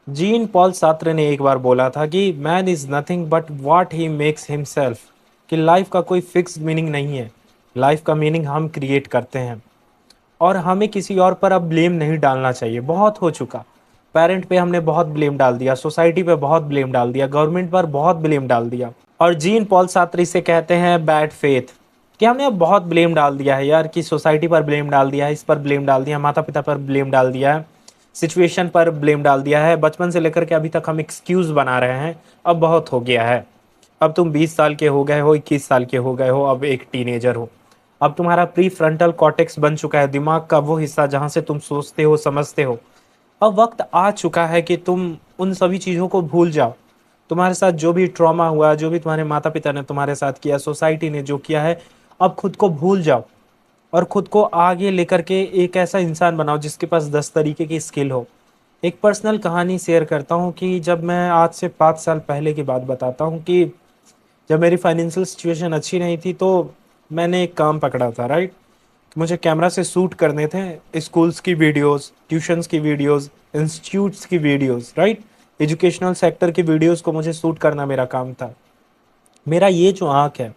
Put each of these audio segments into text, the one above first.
Jean Paul सार्त्रे ने एक बार बोला था कि man is nothing but what he makes himself, कि लाइफ का कोई फिक्स्ड मीनिंग नहीं है। लाइफ का मीनिंग हम क्रिएट करते हैं। और हमें किसी और पर अब ब्लेम नहीं डालना चाहिए, बहुत हो चुका। पेरेंट पे हमने बहुत ब्लेम डाल दिया, सोसाइटी पे बहुत ब्लेम डाल दिया, गवर्नमेंट पर बहुत ब्लेम डाल दिया। और जीन पॉल सार्त्री से कहते हैं बैड फेथ, कि हमने अब बहुत ब्लेम डाल दिया है यार, कि सोसाइटी पर ब्लेम डाल दिया है, इस पर ब्लेम डाल दिया, माता पिता पर ब्लेम डाल दिया है, सिचुएशन पर ब्लेम डाल दिया है, बचपन से लेकर के अभी तक हम एक्सक्यूज बना रहे हैं। अब बहुत हो गया है। अब तुम 20 साल के हो गए हो, 21 साल के हो गए हो, अब एक टीनेजर हो। अब तुम्हारा प्री फ्रंटल कॉर्टेक्स बन चुका है, दिमाग का वो हिस्सा जहां से तुम सोचते हो, समझते हो। अब वक्त आ चुका है कि तुम उन सभी चीज़ों को भूल जाओ। तुम्हारे साथ जो भी ट्रॉमा हुआ, जो भी तुम्हारे माता पिता ने तुम्हारे साथ किया, सोसाइटी ने जो किया है, अब खुद को भूल जाओ। और खुद को आगे लेकर के एक ऐसा इंसान बनाओ जिसके पास 10 तरीके की स्किल हो। एक पर्सनल कहानी शेयर करता हूँ कि जब मैं आज से 5 साल पहले की बात बताता हूँ, कि जब मेरी फाइनेंशियल सिचुएशन अच्छी नहीं थी, तो मैंने एक काम पकड़ा था, राइट। मुझे कैमरा से शूट करने थे स्कूल्स की वीडियोस, ट्यूशन्स की वीडियोस, इंस्टीट्यूट्स की वीडियोस, राइट। एजुकेशनल सेक्टर की वीडियोस को मुझे शूट करना मेरा काम था। मेरा ये जो आँख है,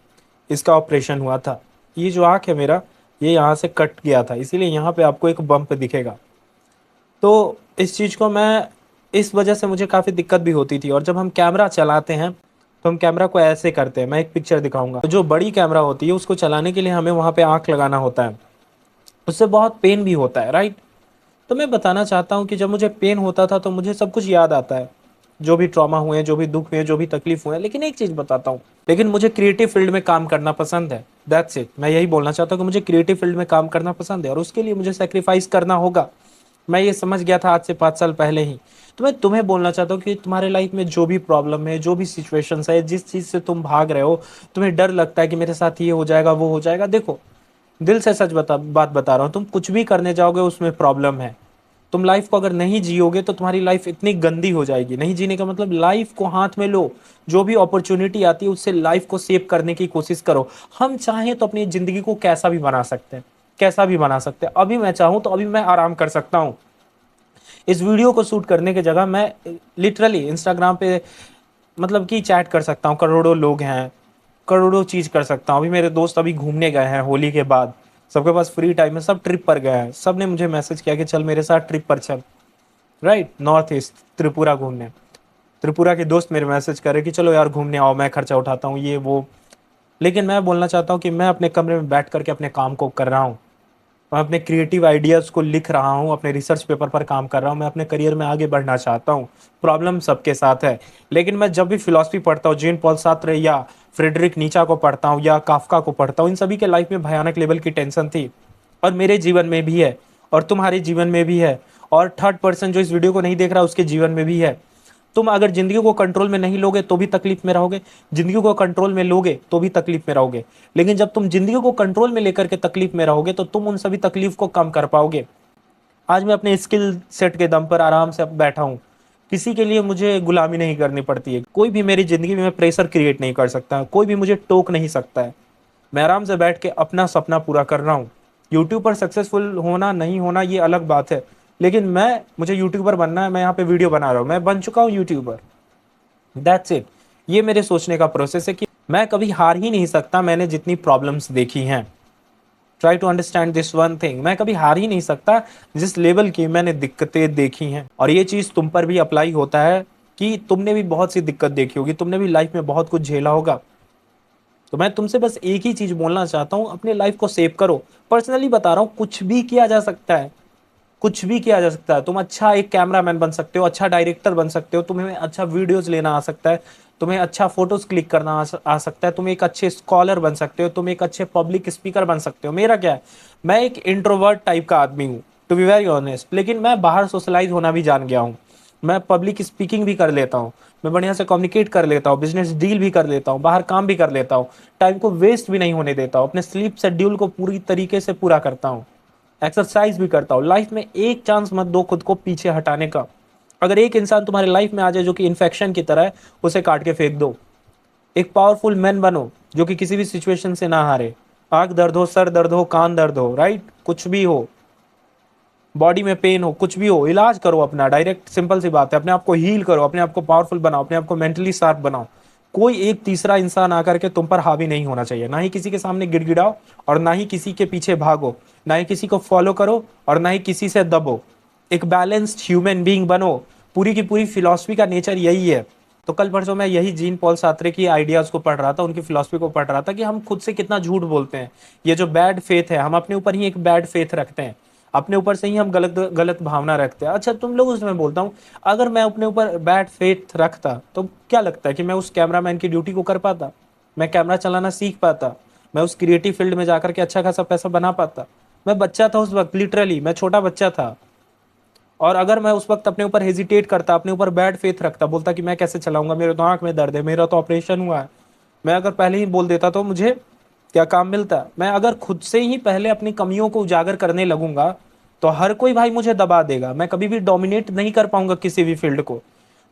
इसका ऑपरेशन हुआ था। ये जो आँख है मेरा, ये यहाँ से कट गया था, इसीलिए यहाँ पे आपको एक बम्प दिखेगा। तो इस चीज़ को मैं, इस वजह से मुझे काफ़ी दिक्कत भी होती थी। और जब हम कैमरा चलाते हैं तो हम कैमरा को ऐसे करते हैं, मैं एक पिक्चर दिखाऊंगा। तो जो बड़ी कैमरा होती है उसको चलाने के लिए हमें वहाँ पे आँख लगाना होता है, उससे बहुत पेन भी होता है, राइट। तो मैं बताना चाहता हूँ कि जब मुझे पेन होता था तो मुझे सब कुछ याद आता है, जो भी ट्रॉमा हुए, जो भी दुख हुए, जो भी तकलीफ हुए। लेकिन एक चीज़ बताता हूँ, लेकिन मुझे क्रिएटिव फील्ड में काम करना पसंद है। दैट्स इट, मैं यही बोलना चाहता हूँ कि मुझे क्रिएटिव फील्ड में काम करना पसंद है, और उसके लिए मुझे सेक्रीफाइस करना होगा। मैं ये समझ गया था आज से 5 साल पहले ही। तो मैं तुम्हें बोलना चाहता हूँ कि तुम्हारे लाइफ में जो भी प्रॉब्लम है, जो भी सिचुएशंस है, जिस चीज़ से तुम भाग रहे हो, तुम्हें डर लगता है कि मेरे साथ ये हो जाएगा, वो हो जाएगा, देखो, दिल से सच बात बता रहा हूँ, तुम कुछ भी करने जाओगे उसमें प्रॉब्लम है। तुम लाइफ को अगर नहीं जियोगे तो तुम्हारी लाइफ इतनी गंदी हो जाएगी। नहीं जीने का मतलब, लाइफ को हाथ में लो, जो भी अपॉर्चुनिटी आती है उससे लाइफ को सेव करने की कोशिश करो। हम चाहें तो अपनी जिंदगी को कैसा भी बना सकते हैं, कैसा भी बना सकते हैं। अभी मैं चाहूँ तो अभी मैं आराम कर सकता हूँ। इस वीडियो को शूट करने की जगह मैं लिटरली इंस्टाग्राम पे मतलब कि चैट कर सकता हूँ, करोड़ों लोग हैं, करोड़ों चीज कर सकता हूँ। अभी मेरे दोस्त अभी घूमने गए हैं होली के बाद, सबके पास फ्री टाइम है, सब ट्रिप पर गए हैं, सब ने मुझे मैसेज किया कि चल मेरे साथ ट्रिप पर चल, राइट, नॉर्थ ईस्ट त्रिपुरा घूमने। त्रिपुरा के दोस्त मेरे मैसेज कर रहे कि चलो यार घूमने आओ, मैं खर्चा उठाता हूँ, ये वो। लेकिन मैं बोलना चाहता हूँ कि मैं अपने कमरे में बैठ करके अपने काम को कर रहा हूँ। मैं अपने क्रिएटिव आइडियाज़ को लिख रहा हूँ, अपने रिसर्च पेपर पर काम कर रहा हूँ, मैं अपने करियर में आगे बढ़ना चाहता हूँ। प्रॉब्लम सबके साथ है। लेकिन मैं जब भी फिलॉसफी पढ़ता हूँ, जीन पॉल सार्त्रे या फ्रेडरिक नीचा को पढ़ता हूँ या काफका को पढ़ता हूँ, इन सभी के लाइफ में भयानक लेवल की टेंशन थी, और मेरे जीवन में भी है, और तुम्हारे जीवन में भी है, और थर्ड पर्सन जो इस वीडियो को नहीं देख रहा उसके जीवन में भी है। तुम अगर जिंदगी को कंट्रोल में नहीं लोगे तो भी तकलीफ में रहोगे, जिंदगी को कंट्रोल में लोगे तो भी तकलीफ में रहोगे। लेकिन जब तुम जिंदगी को कंट्रोल में लेकर के तकलीफ में रहोगे तो तुम उन सभी तकलीफ को कम कर पाओगे। आज मैं अपने स्किल सेट के दम पर आराम से बैठा हूँ, किसी के लिए मुझे गुलामी नहीं करनी पड़ती है, कोई भी मेरी जिंदगी में प्रेशर क्रिएट नहीं कर सकता, कोई भी मुझे टोक नहीं सकता है। मैं आराम से बैठ के अपना सपना पूरा कर रहा हूँ। यूट्यूब पर सक्सेसफुल होना नहीं होना ये अलग बात है, लेकिन मुझे यूट्यूबर बनना है, मैं यहाँ पे वीडियो बना रहा हूँ, मैं बन चुका हूँ यूट्यूबर। That's it. ये मेरे सोचने का प्रोसेस है कि मैं कभी हार ही नहीं सकता। मैंने जितनी प्रॉब्लम्स देखी हैं, try to understand this one thing, मैं कभी हार ही नहीं सकता। जिस लेवल की मैंने दिक्कतें देखी हैं, और ये चीज़ तुम पर भी अप्लाई होता है, कि तुमने भी बहुत सी दिक्कत देखी होगी, तुमने भी लाइफ में बहुत कुछ झेला होगा। तो मैं तुमसे बस एक ही चीज़ बोलना चाहता हूँ, अपने लाइफ को सेव करो। पर्सनली बता रहा हूँ, कुछ भी किया जा सकता है, कुछ भी किया जा सकता है। तुम अच्छा एक कैमरामैन बन सकते हो, अच्छा डायरेक्टर बन सकते हो, तुम्हें अच्छा वीडियोस लेना आ सकता है, तुम्हें अच्छा फोटोज क्लिक करना आ सकता है, तुम एक अच्छे स्कॉलर बन सकते हो, तुम एक अच्छे पब्लिक स्पीकर बन सकते हो। मेरा क्या है, मैं एक इंट्रोवर्ट टाइप का आदमी हूँ, टू बी वेरी ऑनेस्ट, लेकिन मैं बाहर सोशलाइज होना भी जान गया हूँ। मैं पब्लिक स्पीकिंग भी कर लेता हूँ, मैं बढ़िया से कम्युनिकेट कर लेता हूँ, बिजनेस डील भी कर लेता हूँ, बाहर काम भी कर लेता हूँ, टाइम को वेस्ट भी नहीं होने देता हूँ, अपने स्लीप शेड्यूल को पूरी तरीके से पूरा करता हूँ, एक्सरसाइज भी करता हूँ। लाइफ में एक चांस मत दो खुद को पीछे हटाने का। अगर एक इंसान तुम्हारे लाइफ में आ जाए जो कि इन्फेक्शन की तरह है, उसे काट के फेंक दो। एक पावरफुल मैन बनो जो कि किसी भी सिचुएशन से ना हारे। आंख दर्द हो, सर दर्द हो, कान दर्द हो, राइट, कुछ भी हो, बॉडी में पेन हो, कुछ भी हो, इलाज करो अपना डायरेक्ट, सिंपल सी बात है। अपने आप को हील करो, अपने आप को पावरफुल बनाओ, अपने आप को मेंटली शार्प बनाओ। कोई एक तीसरा इंसान आकर के तुम पर हावी नहीं होना चाहिए। ना ही किसी के सामने गिड़गिड़ाओ और ना ही किसी के पीछे भागो, ना ही किसी को फॉलो करो और ना ही किसी से दबो। एक बैलेंस्ड ह्यूमन बीइंग बनो। पूरी की पूरी फिलॉसफी का नेचर यही है। तो कल परसों मैं यही जीन पॉल सार्त्रे की आइडियाज को पढ़ रहा था, उनकी फिलॉसफी को पढ़ रहा था कि हम खुद से कितना झूठ बोलते हैं। ये जो बैड फेथ है, हम अपने ऊपर ही एक बैड फेथ रखते हैं, अपने ऊपर से ही हम गलत गलत भावना रखते हैं। अच्छा तुम लोग, उसमें बोलता हूँ, अगर मैं अपने ऊपर बैड फेथ रखता तो क्या लगता है कि मैं उस कैमरामैन की ड्यूटी को कर पाता, मैं कैमरा चलाना सीख पाता, मैं उस क्रिएटिव फील्ड में जाकर के अच्छा खासा पैसा बना पाता? मैं बच्चा था उस वक्त, लिटरली मैं छोटा बच्चा था। और अगर मैं उस वक्त अपने ऊपर हेजिटेट करता, अपने ऊपर बैड फेथ रखता, बोलता कि मैं कैसे चलाऊंगा, मेरे तो आंख में दर्द है, मेरा तो ऑपरेशन हुआ है, मैं अगर पहले ही बोल देता तो मुझे क्या काम मिलता? मैं अगर खुद से ही पहले अपनी कमियों को उजागर करने लगूंगा तो हर कोई भाई मुझे दबा देगा, मैं कभी भी डोमिनेट नहीं कर पाऊंगा किसी भी फील्ड को।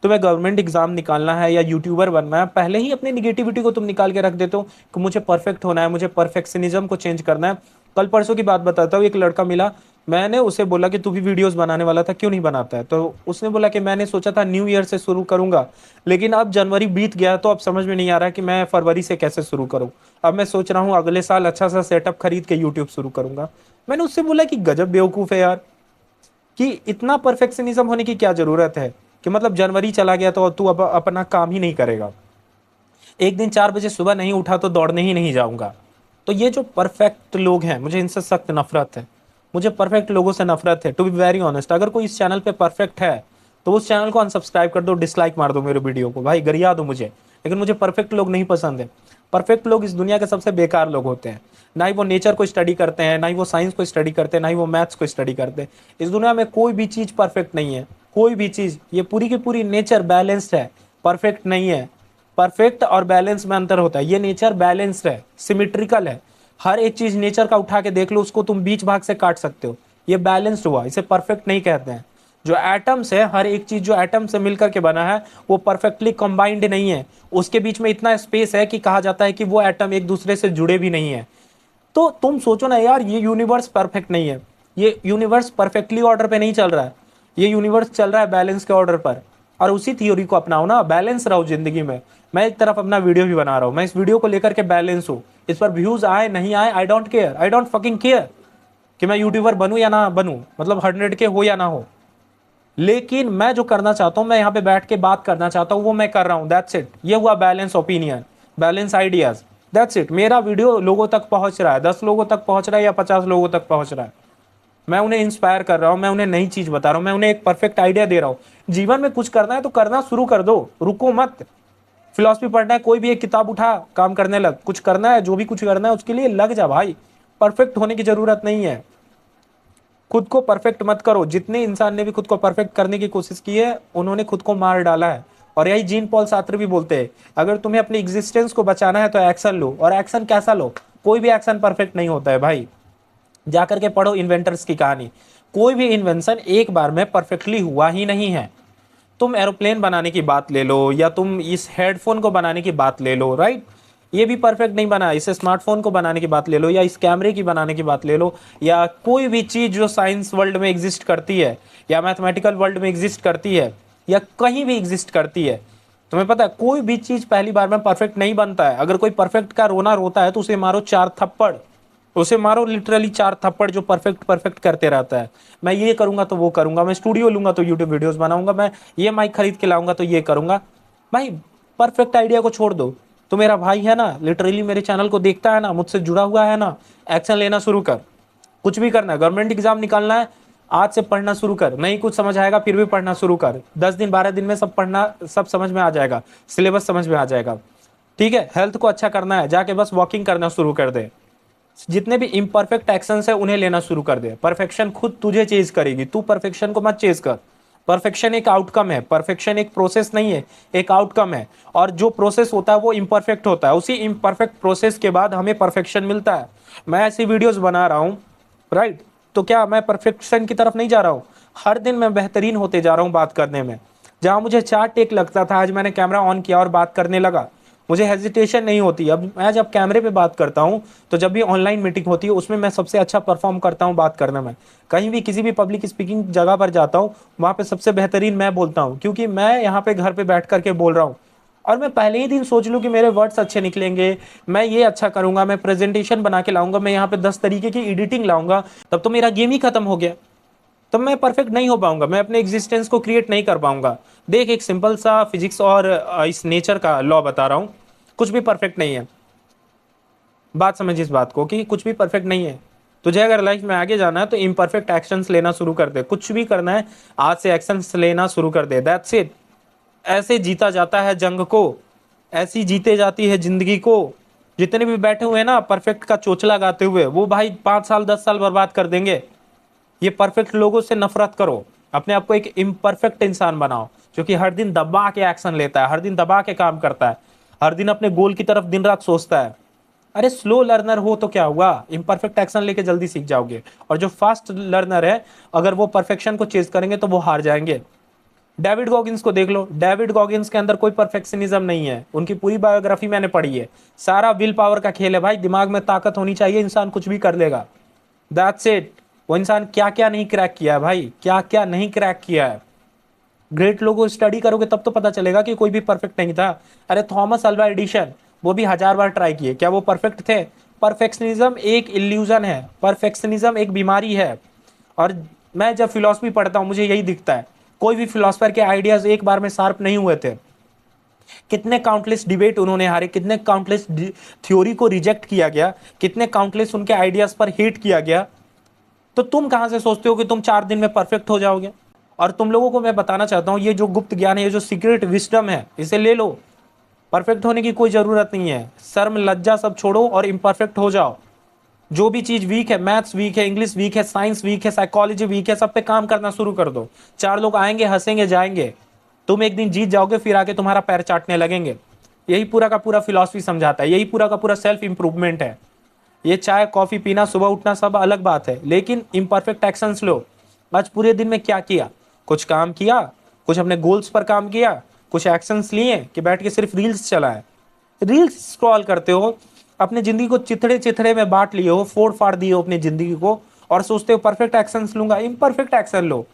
तुम्हें गवर्नमेंट एग्जाम निकालना है या यूट्यूबर बनना है, पहले ही अपनी निगेटिविटी को तुम निकाल के रख देते हो कि मुझे परफेक्ट होना है, मुझे परफेक्शनिज्म को चेंज करना है। कल परसों की बात बताता हूँ, एक लड़का मिला, मैंने उसे बोला कि तू भी वीडियोस बनाने वाला था, क्यों नहीं बनाता है? तो उसने बोला कि मैंने सोचा था न्यू ईयर से शुरू करूंगा, लेकिन अब जनवरी बीत गया तो अब समझ में नहीं आ रहा कि मैं फरवरी से कैसे शुरू करूं। अब मैं सोच रहा हूँ अगले साल अच्छा सा सेटअप खरीद के यूट्यूब शुरू करूंगा। मैंने उससे बोला कि गजब बेवकूफ़ है यार, कि इतना परफेक्शनिज्म होने की क्या जरूरत है कि मतलब जनवरी चला गया तो तू अब अपना काम ही नहीं करेगा। एक दिन 4 बजे सुबह नहीं उठा तो दौड़ने ही नहीं जाऊंगा। तो ये जो परफेक्ट लोग हैं, मुझे इनसे सख्त नफरत है। मुझे परफेक्ट लोगों से नफरत है, टू बी वेरी ऑनेस्ट। अगर कोई इस चैनल पे परफेक्ट है तो उस चैनल को अनसब्सक्राइब कर दो, डिसलाइक मार दो मेरे वीडियो को, भाई गरिया दो मुझे, लेकिन मुझे परफेक्ट लोग नहीं पसंद है। परफेक्ट लोग इस दुनिया के सबसे बेकार लोग होते हैं। ना ही वो नेचर को स्टडी करते हैं, ना ही वो साइंस को स्टडी करते हैं, ना ही वो मैथ्स को स्टडी करते हैं। इस दुनिया में कोई भी चीज़ परफेक्ट नहीं है, कोई भी चीज़। ये पूरी की पूरी नेचर बैलेंस्ड है, परफेक्ट नहीं है। परफेक्ट और बैलेंस में अंतर होता है। ये नेचर बैलेंस्ड है, सिमिट्रिकल है। हर एक चीज नेचर का उठा के देख लो, उसको तुम बीच भाग से काट सकते हो, ये बैलेंस्ड हुआ, इसे परफेक्ट नहीं कहते हैं। जो एटम्स है, हर एक चीज जो एटम से मिलकर के बना है वो परफेक्टली कंबाइंड नहीं है, उसके बीच में इतना स्पेस है कि कहा जाता है कि वो एटम एक दूसरे से जुड़े भी नहीं है। तो तुम सोचो ना यार, ये यूनिवर्स परफेक्ट नहीं है, ये यूनिवर्स परफेक्टली ऑर्डर पे नहीं चल रहा है, ये यूनिवर्स चल रहा है बैलेंस के ऑर्डर पर। और उसी थ्योरी को अपनाओ ना, बैलेंस रहो जिंदगी में। मैं एक तरफ अपना वीडियो भी बना रहा हूँ, मैं इस वीडियो को लेकर के बैलेंस हूँ। इस पर व्यूज आए नहीं आए, I don't care, I don't fucking care कि मैं यूट्यूबर बनूं या ना बनूं, मतलब 100K हो या ना हो। लेकिन मैं जो करना चाहता हूं, मैं यहाँ पे बैठ के बात करना चाहता हूँ, वो मैं कर रहा हूँ, दैट्स इट। ये हुआ balance opinion, balance ideas, that's it. मेरा वीडियो लोगों तक पहुंच रहा है, 10 लोगों तक पहुंच रहा है या 50 लोगों तक पहुंच रहा है, मैं उन्हें इंस्पायर कर रहा हूं, मैं उन्हें नई चीज बता रहा हूं, मैं उन्हें एक परफेक्ट आइडिया दे रहा हूं। जीवन में कुछ करना है तो करना शुरू कर दो, रुको मत। फिलॉसफी पढ़ना है, कोई भी एक किताब उठा, काम करने लग। कुछ करना है, जो भी कुछ करना है उसके लिए लग जा भाई। परफेक्ट होने की जरूरत नहीं है, खुद को परफेक्ट मत करो। जितने इंसान ने भी खुद को परफेक्ट करने की कोशिश की है, उन्होंने खुद को मार डाला है। और यही जीन पॉल सार्त्रे भी बोलते हैं, अगर तुम्हें अपनी एग्जिस्टेंस को बचाना है तो एक्शन लो। और एक्शन कैसा लो? कोई भी एक्शन परफेक्ट नहीं होता है भाई। जाकर के पढ़ो इन्वेंटर्स की कहानी, कोई भी इन्वेंशन एक बार में परफेक्टली हुआ ही नहीं है। तुम एरोप्लेन बनाने की बात ले लो, या तुम इस हेडफोन को बनाने की बात ले लो, राइट, ये भी परफेक्ट नहीं बना। इस स्मार्टफोन को बनाने की बात ले लो, या इस कैमरे की बनाने की बात ले लो, या कोई भी चीज़ जो साइंस वर्ल्ड में एग्जिस्ट करती है, या मैथमेटिकल वर्ल्ड में एग्जिस्ट करती है, या कहीं भी एग्जिस्ट करती है, तुम्हें पता है कोई भी चीज़ पहली बार में परफेक्ट नहीं बनता है। अगर कोई परफेक्ट का रोना रोता है तो उसे मारो 4 थप्पड़, उसे मारो लिटरली 4 थप्पड़, जो परफेक्ट परफेक्ट करते रहता है। मैं ये करूंगा तो वो करूंगा, मैं स्टूडियो लूंगा तो यूट्यूब वीडियोस बनाऊंगा, मैं ये माइक खरीद के लाऊंगा तो ये करूंगा। भाई परफेक्ट आइडिया को छोड़ दो। तो मेरा भाई है ना, लिटरली मेरे चैनल को देखता है ना, मुझसे जुड़ा हुआ है ना, एक्शन लेना शुरू कर। कुछ भी करना है, गवर्नमेंट एग्जाम निकालना है, आज से पढ़ना शुरू कर। नहीं कुछ समझ आएगा फिर भी पढ़ना शुरू कर, 10 दिन 12 दिन में सब पढ़ना, सब समझ में आ जाएगा, सिलेबस समझ में आ जाएगा। ठीक है, हेल्थ को अच्छा करना है, जाके बस वॉकिंग करना शुरू कर दे। जितने भी इम्परफेक्ट एक्शंस है उन्हें लेना शुरू कर दे। परफेक्शन खुद तुझे चेज करेगी, तू परफेक्शन को मत चेज कर। परफेक्शन एक आउटकम है, परफेक्शन एक प्रोसेस नहीं है, एक आउटकम है। और जो प्रोसेस होता है वो इम्परफेक्ट होता है, उसी इम्परफेक्ट प्रोसेस के बाद हमें परफेक्शन मिलता है। मैं ऐसी वीडियोस बना रहा हूँ, राइट, तो क्या मैं परफेक्शन की तरफ नहीं जा रहा हूँ? हर दिन मैं बेहतरीन होते जा रहा हूँ बात करने में। जहाँ मुझे 4 टेक लगता था, आज मैंने कैमरा ऑन किया और बात करने लगा। मुझे हेजिटेशन नहीं होती। अब मैं जब कैमरे पे बात करता हूँ, तो जब भी ऑनलाइन मीटिंग होती है उसमें मैं सबसे अच्छा परफॉर्म करता हूँ बात करने में। कहीं भी किसी भी पब्लिक स्पीकिंग जगह पर जाता हूँ, वहाँ पे सबसे बेहतरीन मैं बोलता हूँ, क्योंकि मैं यहाँ पे घर पे बैठ करके बोल रहा हूँ और मैं पहले ही दिन सोच लूँ कि मेरे वर्ड्स अच्छे निकलेंगे, मैं ये अच्छा करूंगा, मैं प्रेजेंटेशन बना के लाऊंगा, मैं यहाँ पे 10 तरीके की एडिटिंग लाऊंगा, तब तो मेरा गेम ही खत्म हो गया। तब मैं परफेक्ट नहीं हो पाऊंगा, मैं अपने एग्जिस्टेंस को क्रिएट नहीं कर पाऊंगा। देख, एक सिंपल सा फिजिक्स और इस नेचर का लॉ बता रहा हूँ, कुछ भी परफेक्ट नहीं है। बात समझ इस बात को कि कुछ भी परफेक्ट नहीं है। तुझे अगर लाइफ में आगे जाना है तो इम्परफेक्ट एक्शंस लेना शुरू कर दे। कुछ भी करना है, आज से एक्शंस लेना शुरू कर दे। That's it. ऐसे जीता जाता है जंग को, ऐसी जीते जाती है जिंदगी को। जितने भी बैठे हुए हैं ना परफेक्ट का चोचला गाते हुए, वो भाई 5 साल 10 साल बर्बाद कर देंगे। ये परफेक्ट लोगों से नफरत करो, अपने आप को एक इम्परफेक्ट इंसान बनाओ, जो कि हर दिन दबा के एक्शन लेता है, हर दिन दबा के काम करता है, हर दिन अपने गोल की तरफ दिन रात सोचता है। अरे स्लो लर्नर हो तो क्या हुआ, इम्परफेक्ट एक्शन लेके जल्दी सीख जाओगे। और जो फास्ट लर्नर है, अगर वो परफेक्शन को चेज करेंगे तो वो हार जाएंगे। डेविड गॉगिंस को देख लो, डेविड गॉगिंस के अंदर कोई परफेक्शनिज्म नहीं है। उनकी पूरी बायोग्राफी मैंने पढ़ी है। सारा विल पावर का खेल है भाई, दिमाग में ताकत होनी चाहिए, इंसान कुछ भी कर लेगा। That's it. वो इंसान क्या क्या नहीं क्रैक किया है भाई, क्या क्या नहीं क्रैक किया है। ग्रेट लोगों को स्टडी करोगे तब तो पता चलेगा कि कोई भी परफेक्ट नहीं था। अरे थॉमस अल्वा एडिशन, वो भी 1000 बार ट्राई किए, क्या वो परफेक्ट थे? परफेक्शनिज्म एक इल्यूजन है, परफेक्शनिज्म एक बीमारी है। और मैं जब फिलॉसफी पढ़ता हूँ मुझे यही दिखता है, कोई भी फिलोसफर के आइडियाज एक बार में शार्प नहीं हुए थे। कितने काउंटलेस डिबेट उन्होंने हारे, कितने काउंटलेस थ्योरी को रिजेक्ट किया गया, कितने काउंटलेस उनके आइडियाज पर हिट किया गया। तो तुम कहां से सोचते हो कि तुम 4 दिन में परफेक्ट हो जाओगे? और तुम लोगों को मैं बताना चाहता हूं, ये जो गुप्त ज्ञान है, ये जो सीक्रेट विस्डम है, इसे ले लो। परफेक्ट होने की कोई जरूरत नहीं है, शर्म लज्जा सब छोड़ो और इम्परफेक्ट हो जाओ। जो भी चीज वीक है, मैथ्स वीक है, इंग्लिश वीक है, साइंस वीक है, साइकोलॉजी वीक है, सब पे काम करना शुरू कर दो। 4 लोग आएंगे, हंसेंगे, जाएंगे, तुम एक दिन जीत जाओगे, फिर आके तुम्हारा पैर चाटने लगेंगे। यही पूरा का पूरा फिलॉसफी समझाता है, यही पूरा का पूरा सेल्फ इंप्रूवमेंट है। ये चाय कॉफी पीना, सुबह उठना, सब अलग बात है, लेकिन इम्परफेक्ट एक्शंस लो। आज पूरे दिन में क्या किया? कुछ काम किया? कुछ अपने गोल्स पर काम किया? कुछ एक्शंस लिए कि बैठ के सिर्फ रील्स चलाए? रील्स स्क्रॉल करते हो, अपनी जिंदगी को चिथड़े चिथड़े में बांट लिए हो, फोड़ फाड़ दिए हो अपनी जिंदगी को, और सोचते हो परफेक्ट एक्शंस लूंगा। इम्परफेक्ट एक्शन लो।